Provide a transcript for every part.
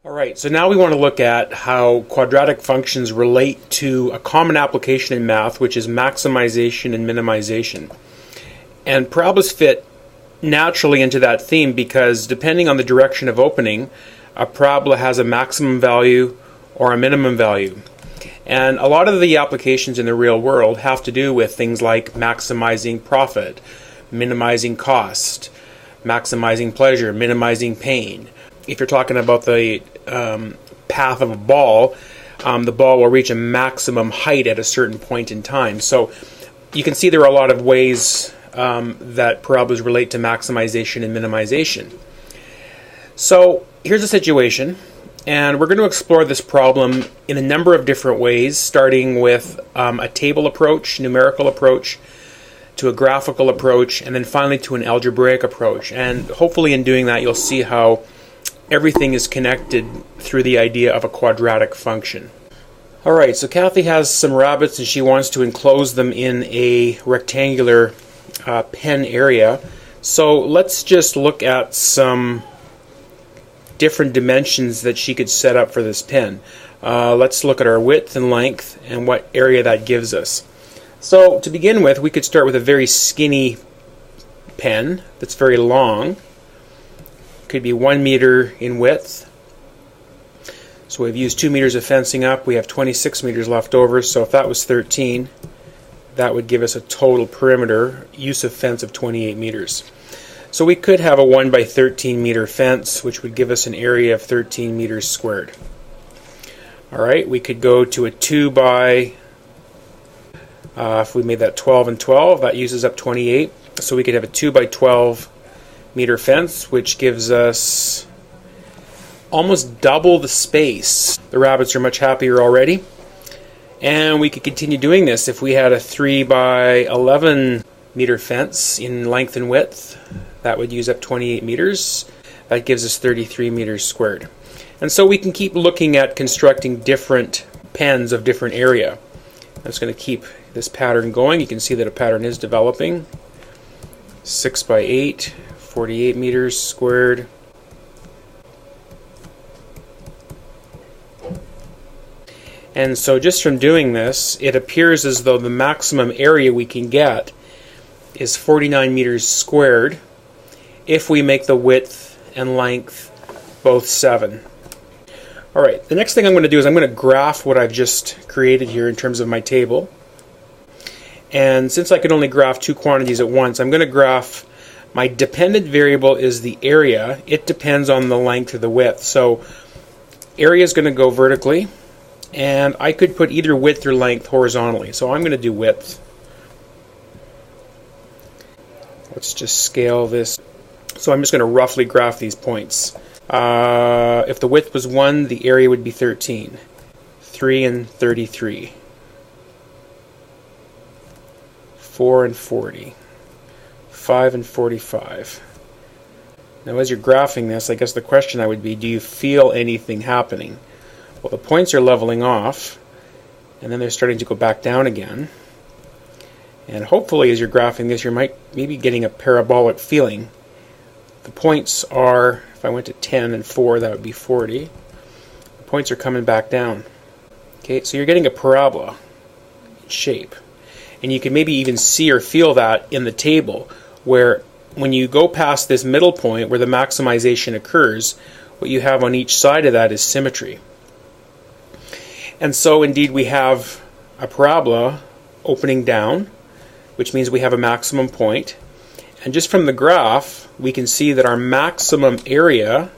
Alright, so now we want to look at how quadratic functions relate to a common application in math, which is maximization and minimization. And parabolas fit naturally into that theme because depending on the direction of opening, a parabola has a maximum value or a minimum value. And a lot of the applications in the real world have to do with things like maximizing profit, minimizing cost, maximizing pleasure, minimizing pain. If you're talking about the path of a ball, the ball will reach a maximum height at a certain point in time. So you can see there are a lot of ways that parabolas relate to maximization and minimization. So here's a situation, and we're going to explore this problem in a number of different ways, starting with a table approach, numerical approach, to a graphical approach, and then finally to an algebraic approach. And hopefully in doing that you'll see how everything is connected through the idea of a quadratic function. Alright, so Kathy has some rabbits and she wants to enclose them in a rectangular pen area. So let's just look at some different dimensions that she could set up for this pen. Let's look at our width and length and what area that gives us. So to begin with, we could start with a very skinny pen that's very long. Could be 1 meter in width. So we've used 2 meters of fencing up. We have 26 meters left over. So if that was 13, that would give us a total perimeter use of fence of 28 meters. So we could have a 1 by 13 meter fence, which would give us an area of 13 meters squared. Alright, we could go to a 2 by, if we made that 12 and 12, that uses up 28. So we could have a 2 by 12 meter fence, which gives us almost double the space. The rabbits are much happier already. And we could continue doing this if we had a 3 by 11 meter fence in length and width. That would use up 28 meters. That gives us 33 meters squared. And so we can keep looking at constructing different pens of different area. That's going to keep this pattern going. You can see that a pattern is developing. 6 by 8, 48 meters squared. And so just from doing this, it appears as though the maximum area we can get is 49 meters squared if we make the width and length both 7. Alright, the next thing I'm going to do is I'm going to graph what I've just created here in terms of my table. And since I can only graph 2 quantities at once, I'm going to graph my dependent variable is the area. It depends on the length or the width. So area is going to go vertically, and I could put either width or length horizontally. So I'm going to do width. Let's just scale this. So I'm just going to roughly graph these points. If the width was 1, the area would be 13. 3 and 33. 4 and 40. 5 and 45. Now as you're graphing this, I guess the question would be, do you feel anything happening? Well, the points are leveling off, and then they're starting to go back down again. And hopefully as you're graphing this, you might maybe getting a parabolic feeling. The points are, if I went to 10 and 4, that would be 40. The points are coming back down. Okay, so you're getting a parabola shape. And you can maybe even see or feel that in the table, where when you go past this middle point where the maximization occurs, what you have on each side of that is symmetry. And so indeed we have a parabola opening down, which means we have a maximum point. And just from the graph, we can see that our maximum area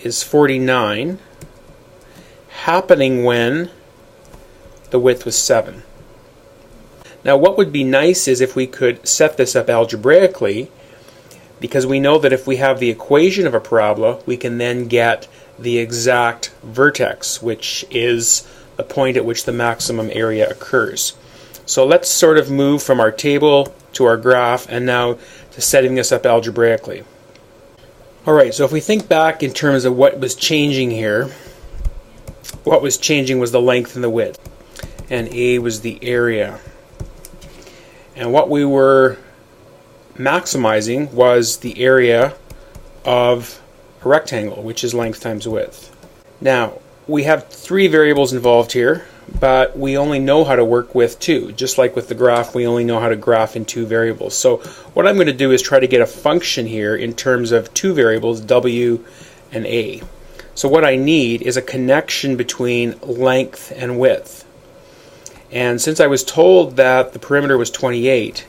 is 49, happening when the width was 7. Now what would be nice is if we could set this up algebraically, because we know that if we have the equation of a parabola, we can then get the exact vertex, which is the point at which the maximum area occurs. So let's sort of move from our table to our graph and now to setting this up algebraically. Alright, so if we think back in terms of what was changing here, what was changing was the length and the width, and A was the area. And what we were maximizing was the area of a rectangle, which is length times width. Now, we have three variables involved here, but we only know how to work with two. Just like with the graph, we only know how to graph in two variables. So what I'm going to do is try to get a function here in terms of two variables, w and a. So what I need is a connection between length and width. And since I was told that the perimeter was 28,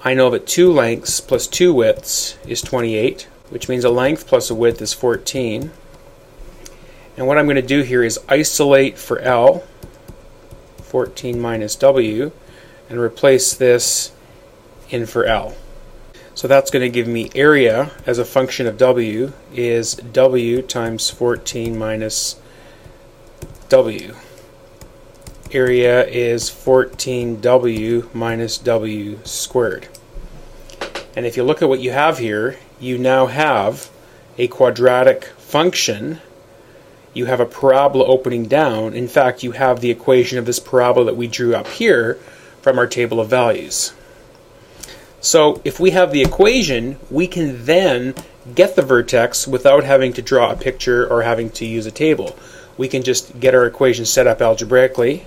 I know that 2 lengths plus 2 widths is 28, which means a length plus a width is 14. And what I'm going to do here is isolate for L, 14 minus W, and replace this in for L. So that's going to give me area as a function of W is W times 14 minus W. Area is 14W minus W squared. And if you look at what you have here, you now have a quadratic function. You have a parabola opening down. In fact, you have the equation of this parabola that we drew up here from our table of values. So if we have the equation, we can then get the vertex without having to draw a picture or having to use a table. We can just get our equation set up algebraically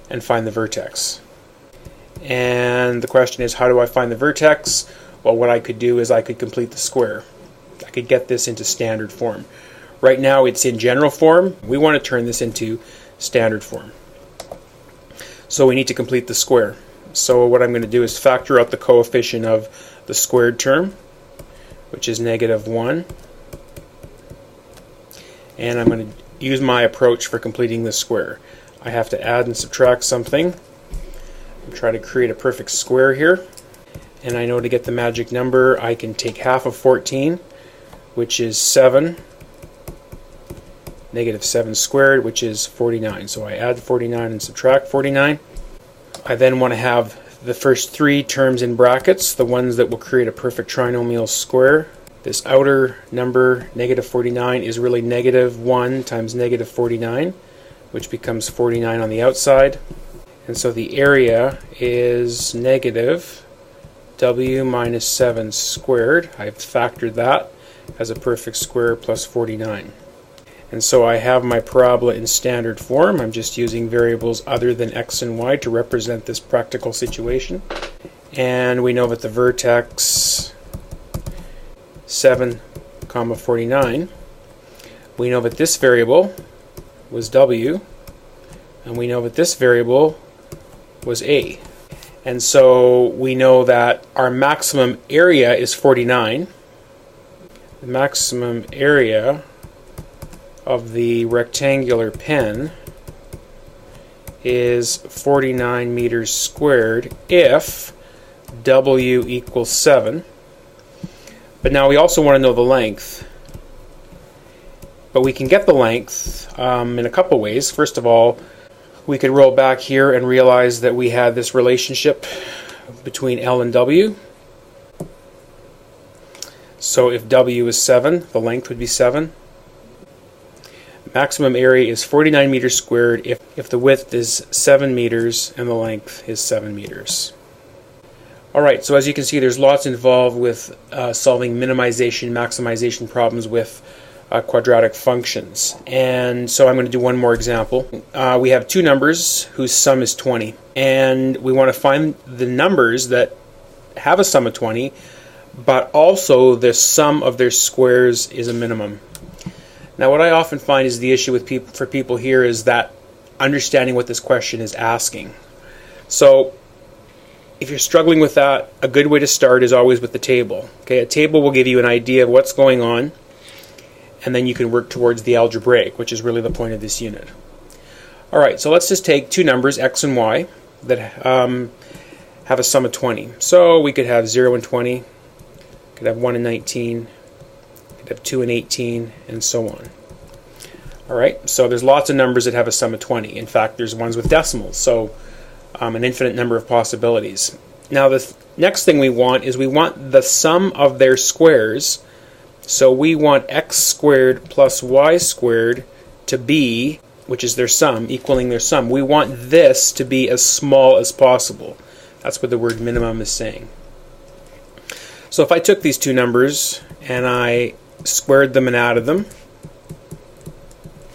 and find the vertex. And the question is, how do I find the vertex? Well, what I could do is I could complete the square. I could get this into standard form. Right now it's in general form. We want to turn this into standard form. So we need to complete the square. So what I'm going to do is factor out the coefficient of the squared term, which is -1. And I'm going to use my approach for completing the square. I have to add and subtract something. I'm trying to create a perfect square here. And I know to get the magic number, I can take half of 14, which is 7, -7 squared, which is 49. So I add 49 and subtract 49. I then want to have the first three terms in brackets, the ones that will create a perfect trinomial square. This outer number, -49, is really -1 times -49, which becomes 49 on the outside. And so the area is negative W minus 7 squared. I've factored that as a perfect square plus 49. And so I have my parabola in standard form. I'm just using variables other than x and y to represent this practical situation. And we know that the vertex 7, 49. We know that this variable was w, and we know that this variable was a. And so we know that our maximum area is 49. The maximum area of the rectangular pen is 49 meters squared if W equals 7. But now we also want to know the length. But we can get the length in a couple ways. First of all, we could roll back here and realize that we had this relationship between L and W. So if W is 7, the length would be 7. Maximum area is 49 meters squared if the width is 7 meters and the length is 7 meters. Alright, so as you can see, there's lots involved with solving minimization, maximization problems with quadratic functions. And so I'm going to do one more example. We have two numbers whose sum is 20. And we want to find the numbers that have a sum of 20, but also the sum of their squares is a minimum. Now what I often find is the issue with people here is that understanding what this question is asking. So if you're struggling with that, a good way to start is always with the table. Okay, a table will give you an idea of what's going on, and then you can work towards the algebraic, which is really the point of this unit. Alright, so let's just take two numbers, x and y, that have a sum of 20. So we could have 0 and 20, could have 1 and 19, could have 2 and 18, and so on. Alright, so there's lots of numbers that have a sum of 20. In fact, there's ones with decimals, so an infinite number of possibilities. Now the next thing we want is we want the sum of their squares. So we want x squared plus y squared to be, which is their sum, equaling their sum. We want this to be as small as possible. That's what the word minimum is saying. So if I took these two numbers and I squared them and added them,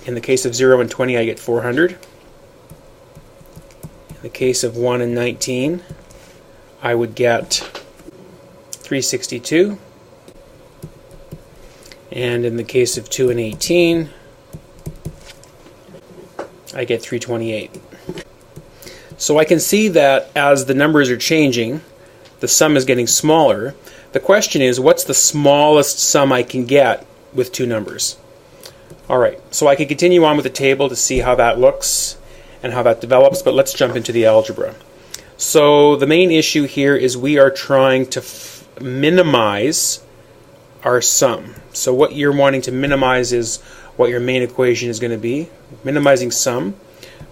In the case of 0 and 20, I get 400. In the case of 1 and 19, I would get 362. And in the case of 2 and 18, I get 328. So I can see that as the numbers are changing, the sum is getting smaller. The question is, what's the smallest sum I can get with two numbers? Alright, so I can continue on with the table to see how that looks and how that develops, but let's jump into the algebra. So the main issue here is we are trying to minimize our sum. So what you're wanting to minimize is what your main equation is going to be. Minimizing sum,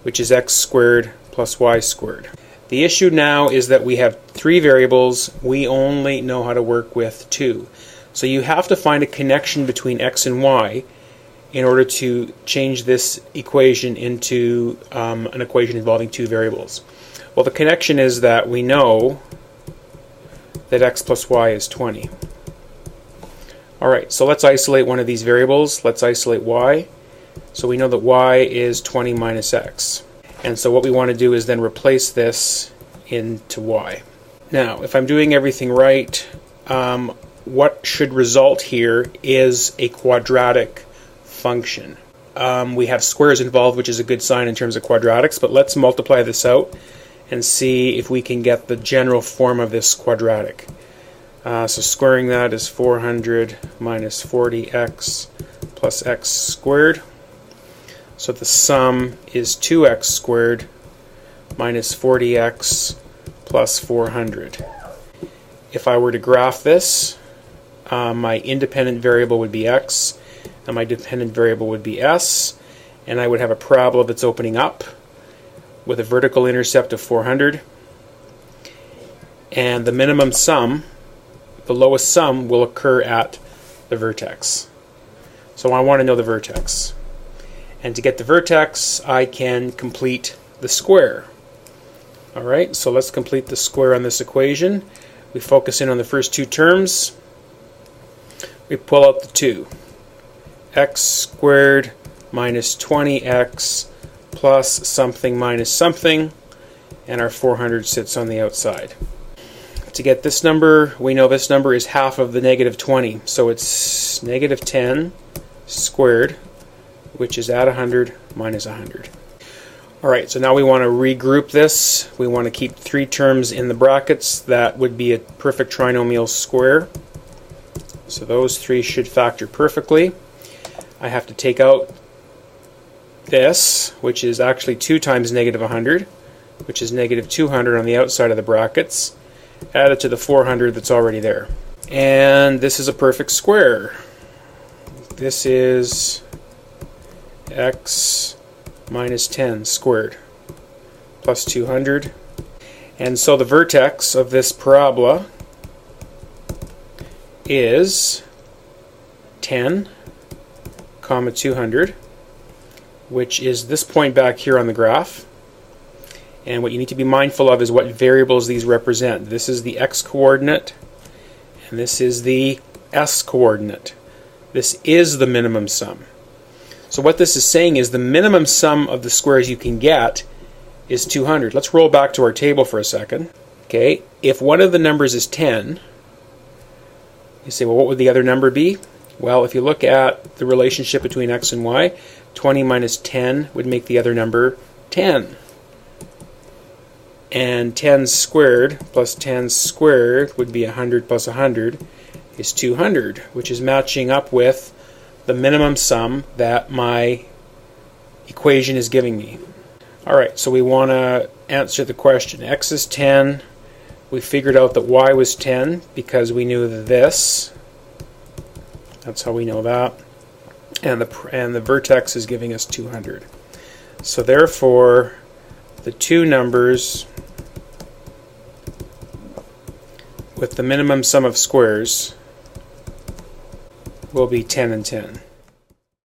which is x squared plus y squared. The issue now is that we have three variables. We only know how to work with two. So you have to find a connection between x and y in order to change this equation into an equation involving two variables. Well, the connection is that we know that x plus y is 20. Alright, so let's isolate one of these variables. Let's isolate y. So we know that y is 20 minus x. And so what we want to do is then replace this into y. Now, if I'm doing everything right, what should result here is a quadratic function. We have squares involved, which is a good sign in terms of quadratics, but let's multiply this out and see if we can get the general form of this quadratic. So squaring that is 400 minus 40x plus x squared. So the sum is 2x squared minus 40x plus 400. If I were to graph this, my independent variable would be x, and my dependent variable would be s, and I would have a parabola that's opening up with a vertical intercept of 400, and the minimum sum, the lowest sum, will occur at the vertex. So I want to know the vertex. And to get the vertex, I can complete the square. Alright, so let's complete the square on this equation. We focus in on the first two terms. We pull out the 2. X squared minus 20x plus something minus something, and our 400 sits on the outside. To get this number, we know this number is half of the negative 20, so it's negative 10 squared, which is at 100 minus 100. Alright, so now we want to regroup this. We want to keep three terms in the brackets. That would be a perfect trinomial square. So those three should factor perfectly. I have to take out this, which is actually 2 times negative 100, which is negative 200 on the outside of the brackets, added to the 400 that's already there. And this is a perfect square. This is x minus 10 squared plus 200. And so the vertex of this parabola is 10, comma 200, which is this point back here on the graph. And what you need to be mindful of is what variables these represent. This is the x-coordinate, and this is the s-coordinate. This is the minimum sum. So what this is saying is the minimum sum of the squares you can get is 200. Let's roll back to our table for a second. Okay, if one of the numbers is 10, you say, well, what would the other number be? Well, if you look at the relationship between x and y, 20 minus 10 would make the other number 10. And 10 squared plus 10 squared would be 100 plus 100 is 200, which is matching up with the minimum sum that my equation is giving me. Alright, so we want to answer the question. X is 10. We figured out that y was 10 because we knew this. That's how we know that. And the vertex is giving us 200. So therefore, the two numbers with the minimum sum of squares will be 10 and 10.